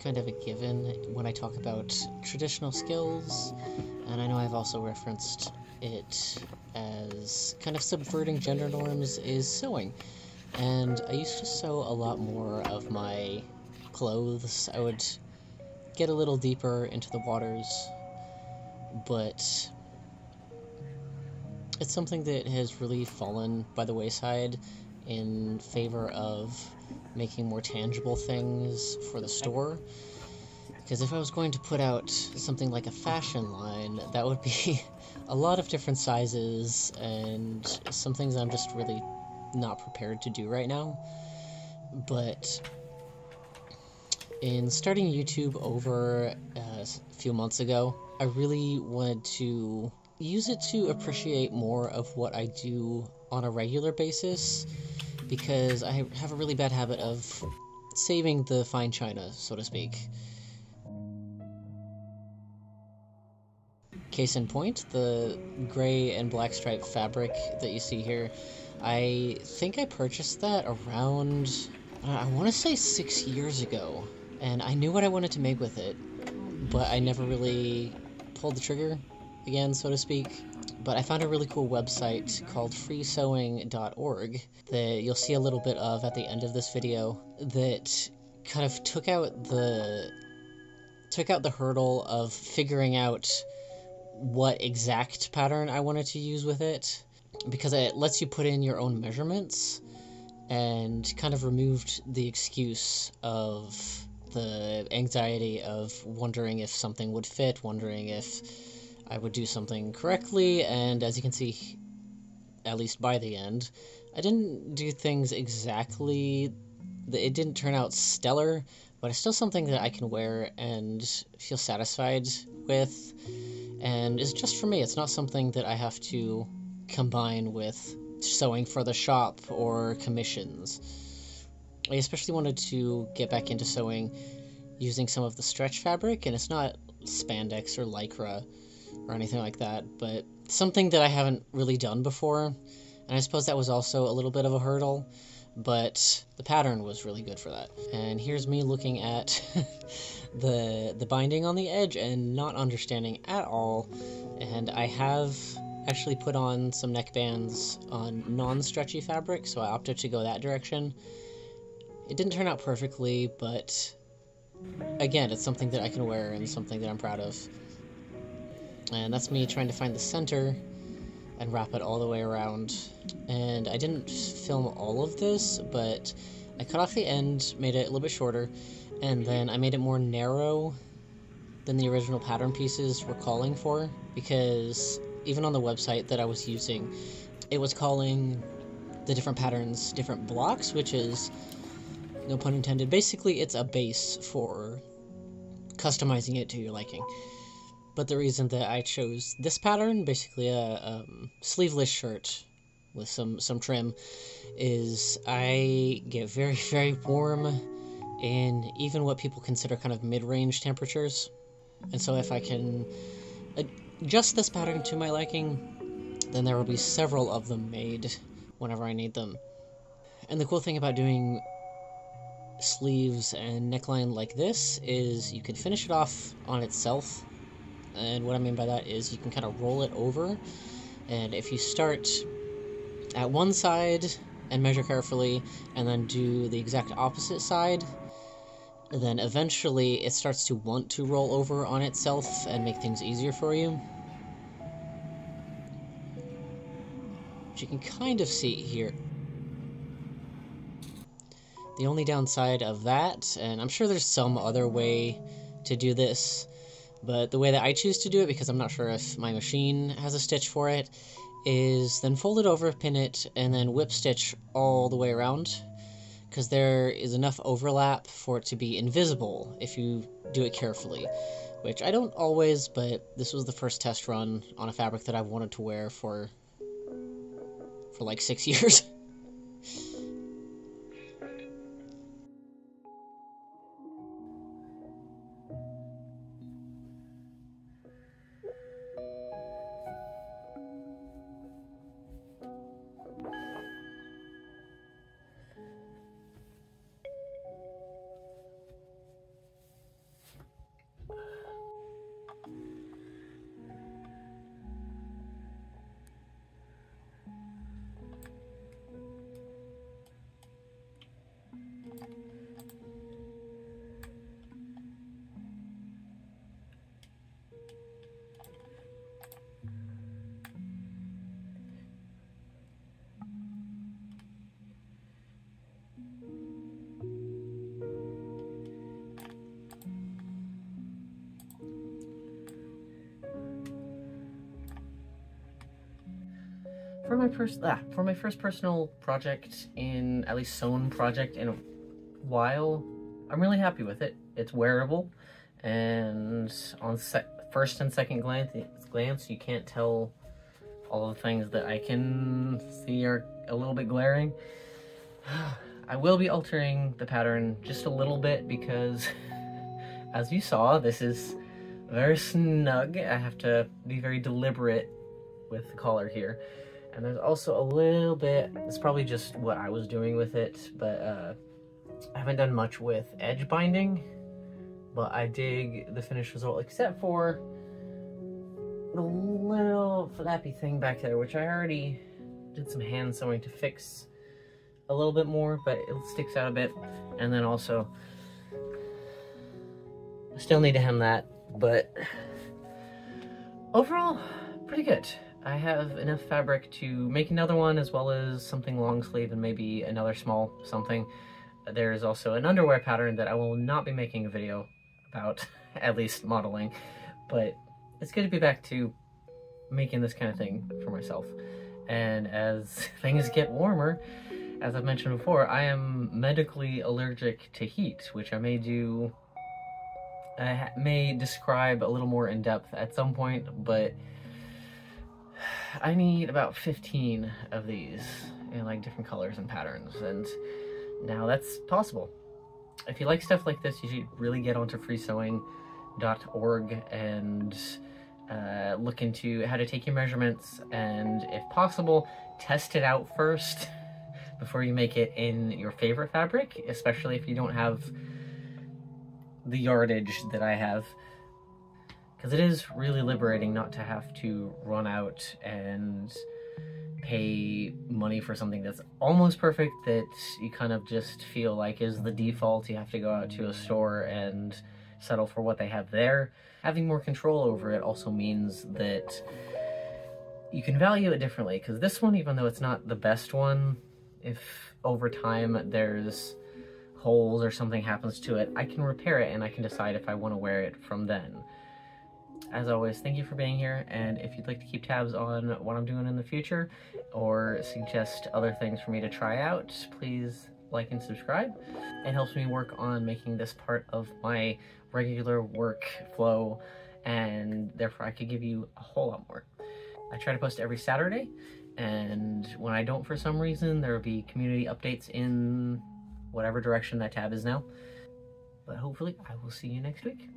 kind of a given when I talk about traditional skills, and I know I've also referenced it as kind of subverting gender norms, is sewing. And I used to sew a lot more of my clothes. I would get a little deeper into the waters, but it's something that has really fallen by the wayside in favor of making more tangible things for the store. Because if I was going to put out something like a fashion line, that would be a lot of different sizes, and some things I'm just really not prepared to do right now. But in starting YouTube over a few months ago, I really wanted to use it to appreciate more of what I do on a regular basis, because I have a really bad habit of saving the fine china, so to speak. Case in point, the gray and black stripe fabric that you see here, I think I purchased that around, I want to say 6 years ago, and I knew what I wanted to make with it, but I never really pulled the trigger again, so to speak. But I found a really cool website called freesewing.org that you'll see a little bit of at the end of this video, that kind of took out the hurdle of figuring out what exact pattern I wanted to use with it, because it lets you put in your own measurements, and kind of removed the excuse of the anxiety of wondering if something would fit, wondering if I would do something correctly. And as you can see, at least by the end, I didn't do things exactly, it didn't turn out stellar, but it's still something that I can wear and feel satisfied with, and it's just for me. It's not something that I have to combine with sewing for the shop or commissions. I especially wanted to get back into sewing using some of the stretch fabric, and it's not spandex or lycra or anything like that, but something that I haven't really done before, and I suppose that was also a little bit of a hurdle, but the pattern was really good for that. And here's me looking at the binding on the edge and not understanding at all, and I have actually put on some neckbands on non-stretchy fabric, so I opted to go that direction. It didn't turn out perfectly, but again, it's something that I can wear and something that I'm proud of. And that's me trying to find the center and wrap it all the way around. And I didn't film all of this, but I cut off the end, made it a little bit shorter, and then I made it more narrow than the original pattern pieces were calling for, because even on the website that I was using, it was calling the different patterns different blocks, which is, no pun intended, basically it's a base for customizing it to your liking. But the reason that I chose this pattern, basically a sleeveless shirt with some trim, is I get very, very warm in even what people consider kind of mid-range temperatures. And so if I can adjust this pattern to my liking, then there will be several of them made whenever I need them. And the cool thing about doing sleeves and neckline like this is you can finish it off on itself. And what I mean by that is you can kind of roll it over, and if you start at one side and measure carefully, and then do the exact opposite side, then eventually it starts to want to roll over on itself and make things easier for you. Which you can kind of see here. The only downside of that, and I'm sure there's some other way to do this, but the way that I choose to do it, because I'm not sure if my machine has a stitch for it, is then fold it over, pin it, and then whip stitch all the way around, because there is enough overlap for it to be invisible if you do it carefully, which I don't always, but this was the first test run on a fabric that I wanted to wear for like 6 years. for my first personal project, in at least sewn project in a while, I'm really happy with it. It's wearable, and on first and second glance, you can't tell all of the things that I can see are a little bit glaring. I will be altering the pattern just a little bit because, as you saw, this is very snug. I have to be very deliberate with the collar here. And there's also a little bit, it's probably just what I was doing with it, but I haven't done much with edge binding, but I dig the finished result, except for the little flappy thing back there, which I already did some hand sewing to fix a little bit more, but it sticks out a bit. And then also, I still need to hem that, but overall, pretty good. I have enough fabric to make another one, as well as something long sleeve and maybe another small something. There's also an underwear pattern that I will not be making a video about, at least modeling, but it's good to be back to making this kind of thing for myself. And as things get warmer, as I've mentioned before, I am medically allergic to heat, which I may describe a little more in depth at some point, but I need about 15 of these in like different colors and patterns, and now that's possible. If you like stuff like this, you should really get onto freesewing.org and look into how to take your measurements, and if possible, test it out first before you make it in your favorite fabric, especially if you don't have the yardage that I have, because it is really liberating not to have to run out and pay money for something that's almost perfect, that you kind of just feel like is the default. You have to go out to a store and settle for what they have there. Having more control over it also means that you can value it differently, because this one, even though it's not the best one, if over time there's holes or something happens to it, I can repair it and I can decide if I want to wear it from then. As always, thank you for being here, and if you'd like to keep tabs on what I'm doing in the future or suggest other things for me to try out, please like and subscribe. It helps me work on making this part of my regular work flow, and therefore I could give you a whole lot more. I try to post every Saturday, and when I don't for some reason, there will be community updates in whatever direction that tab is now. But hopefully I will see you next week.